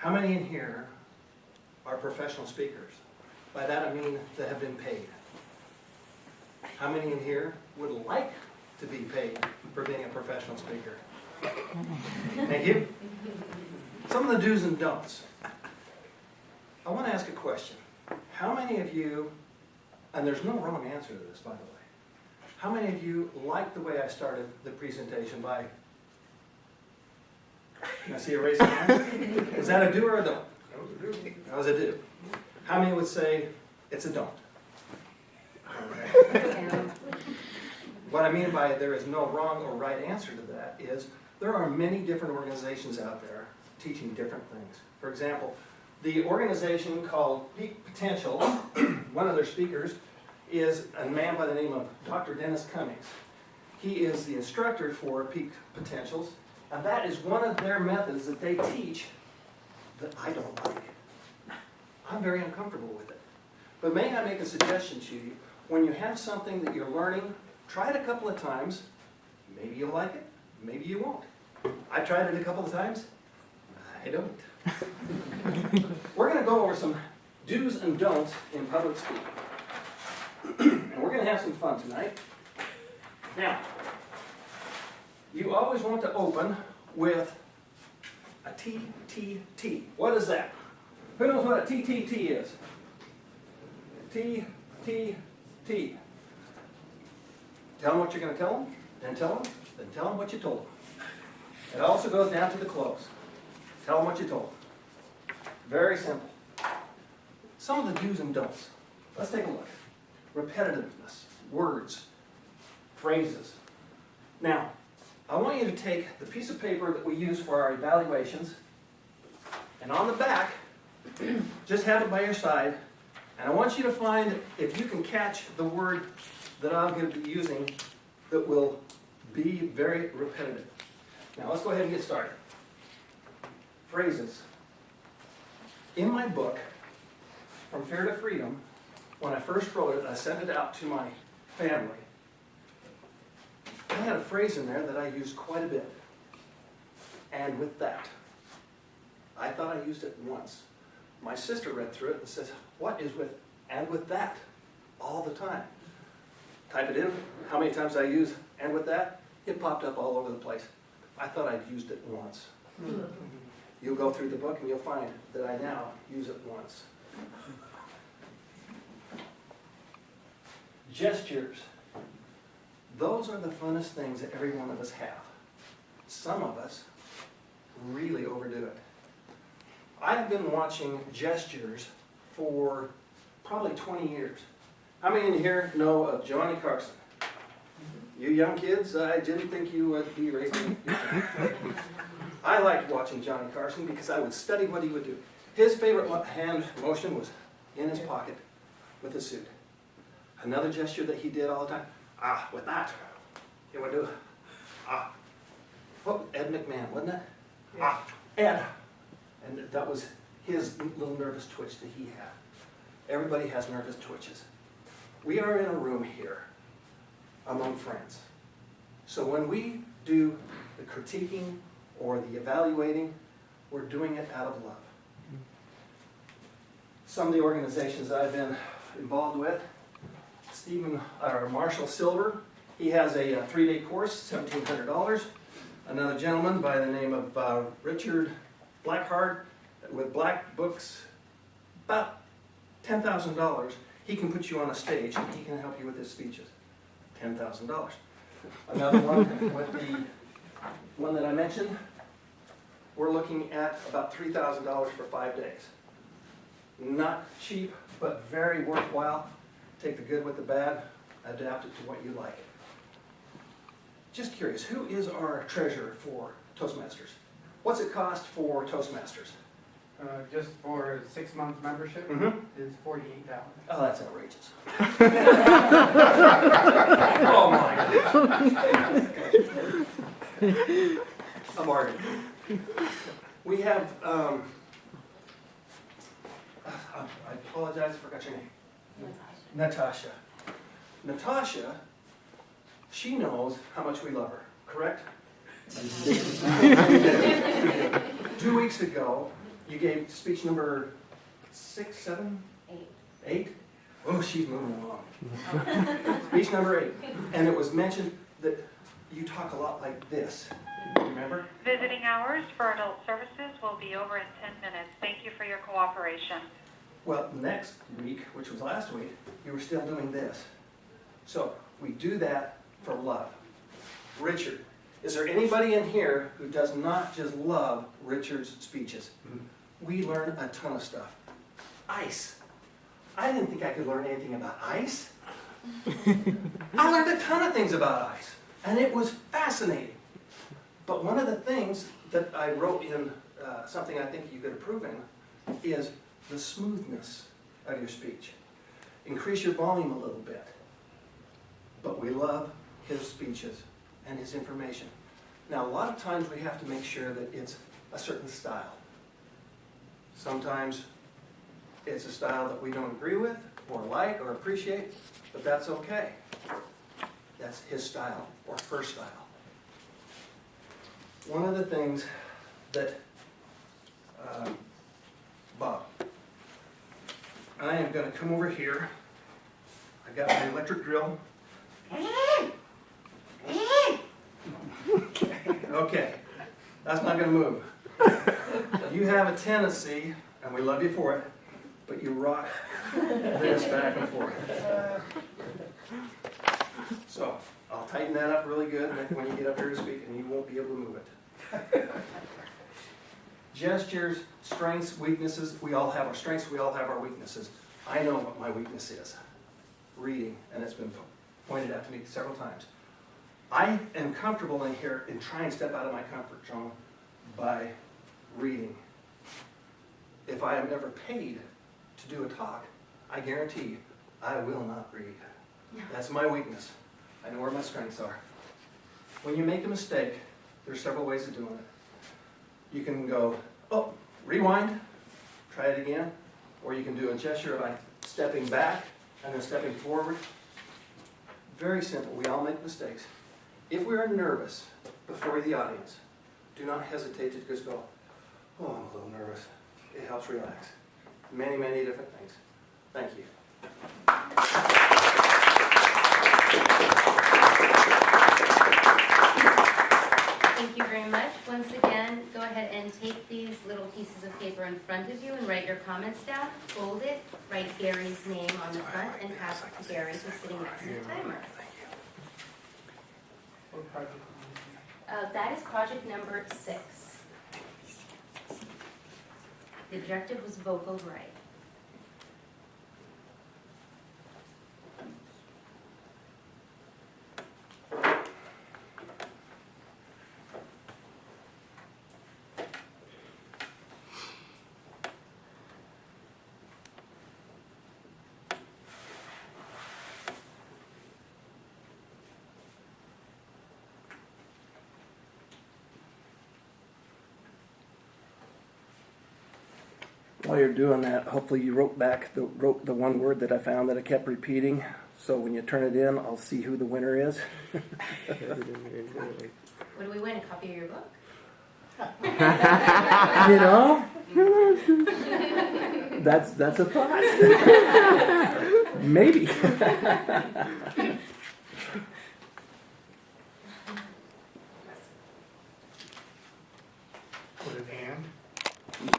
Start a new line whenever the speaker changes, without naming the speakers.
How many in here are professional speakers? By that I mean that have been paid. How many in here would like to be paid for being a professional speaker? Thank you. Some of the do's and don'ts. I want to ask a question. How many of you, and there's no wrong answer to this, by the way, how many of you like the way I started the presentation by, can I see a raised hand? Is that a do or a don't? That was a do. How many would say it's a don't? Okay. What I mean by there is no wrong or right answer to that is there are many different organizations out there teaching different things. For example, the organization called Peak Potential, one of their speakers is a man by the name of Dr. Dennis Cummings. He is the instructor for Peak Potentials, and that is one of their methods that they teach that I don't like. I'm very uncomfortable with it. But may I make a suggestion to you? When you have something that you're learning, try it a couple of times. Maybe you'll like it, maybe you won't. I tried it a couple of times. I don't. We're going to go over some do's and don'ts in public speaking. And we're going to have some fun tonight. Now, you always want to open with a TTT. What is that? Who knows what a TTT is? TTT. Tell them what you're going to tell them, then tell them, then tell them what you told them. It also goes down to the close. Tell them what you told them. Very simple. Some of the do's and don'ts. Let's take a look. Repetitiveness, words, phrases. Now, I want you to take the piece of paper that we use for our evaluations, and on the back, just have it by your side, and I want you to find if you can catch the word that I'm going to be using that will be very repetitive. Now, let's go ahead and get started. Phrases. In my book, From Fear to Freedom, when I first wrote it, I sent it out to my family. I had a phrase in there that I used quite a bit. And with that. I thought I used it once. My sister read through it and says, what is with and with that? All the time. Type it in, how many times I use and with that? It popped up all over the place. I thought I'd used it once. You'll go through the book and you'll find that I now use it once. Gestures. Those are the funnest things that every one of us have. Some of us really overdo it. I've been watching gestures for probably 20 years. How many in here know of Johnny Carson? You young kids, I didn't think you would be raising your hand. I liked watching Johnny Carson because I would study what he would do. His favorite hand motion was in his pocket with a suit. Another gesture that he did all the time, with that, he would do, Ed McMahon, wasn't it?
Yeah.
Ed. And that was his little nervous twitch that he had. Everybody has nervous twitches. We are in a room here among friends. So when we do the critiquing or the evaluating, we're doing it out of love. Some of the organizations that I've been involved with, Marshall Silver, he has a 3-day course, $1,700. Another gentleman by the name of Richard Blackheart with Black Books, about $10,000. He can put you on a stage and he can help you with his speeches. $10,000. Another one with the one that I mentioned, we're looking at about $3,000 for 5 days. Not cheap, but very worthwhile. Take the good with the bad, adapt it to what you like. Just curious, who is our treasurer for Toastmasters? What's it cost for Toastmasters?
Just for 6 months membership is $48.
Oh, that's outrageous. Oh my goodness. A bargain. We have, I apologize, I forgot your name. Natasha. Natasha, she knows how much we love her, correct? 2 weeks ago, You gave speech number 6, 7, 8? Oh, she's moving along. Speech number 8. And it was mentioned that you talk a lot like this. Remember?
Visiting hours for adult services will be over in 10 minutes. Thank you for your cooperation.
Well, next week, which was last week, you were still doing this. So we do that for love. Richard, is there anybody in here who does not just love Richard's speeches? We learn a ton of stuff. Ice. I didn't think I could learn anything about ice. I learned a ton of things about ice, and it was fascinating. But one of the things that I wrote in something I think you could approve in is the smoothness of your speech. Increase your volume a little bit. But we love his speeches and his information. Now, a lot of times we have to make sure that it's a certain style. Sometimes it's a style that we don't agree with or like or appreciate, but that's okay. That's his style or her style. One of the things that Bob, I am going to come over here. I got my electric drill. Okay, that's not going to move. You have a tendency, and we love you for it, but you rock this back and forth. So I'll tighten that up really good when you get up here to speak, and you won't be able to move it. Gestures, strengths, weaknesses. We all have our strengths. We all have our weaknesses. I know what my weakness is. Reading, and it's been pointed out to me several times. I am comfortable in here and try and step out of my comfort zone by reading. If I am ever paid to do a talk, I guarantee I will not read. That's my weakness. I know where my strengths are. When you make a mistake, there's several ways of doing it. You can go, oh, rewind, try it again, or you can do a gesture of like stepping back and then stepping forward. Very simple. We all make mistakes. If we are nervous before the audience, do not hesitate to just go, oh, I'm a little nervous. It helps relax. Many, many different things. Thank you.
Thank you very much. Once again, go ahead and take these little pieces of paper in front of you and write your comments down. Fold it, write Gary's name on the front, and pass it to Gary, who's sitting next to the timer.
What project?
That is project number 6. The objective was vocal right.
While you're doing that, hopefully you wrote the one word that I found that I kept repeating. So when you turn it in, I'll see who the winner is.
What do we win? A copy of your book?
You know, that's a thought. Maybe.
Put it and.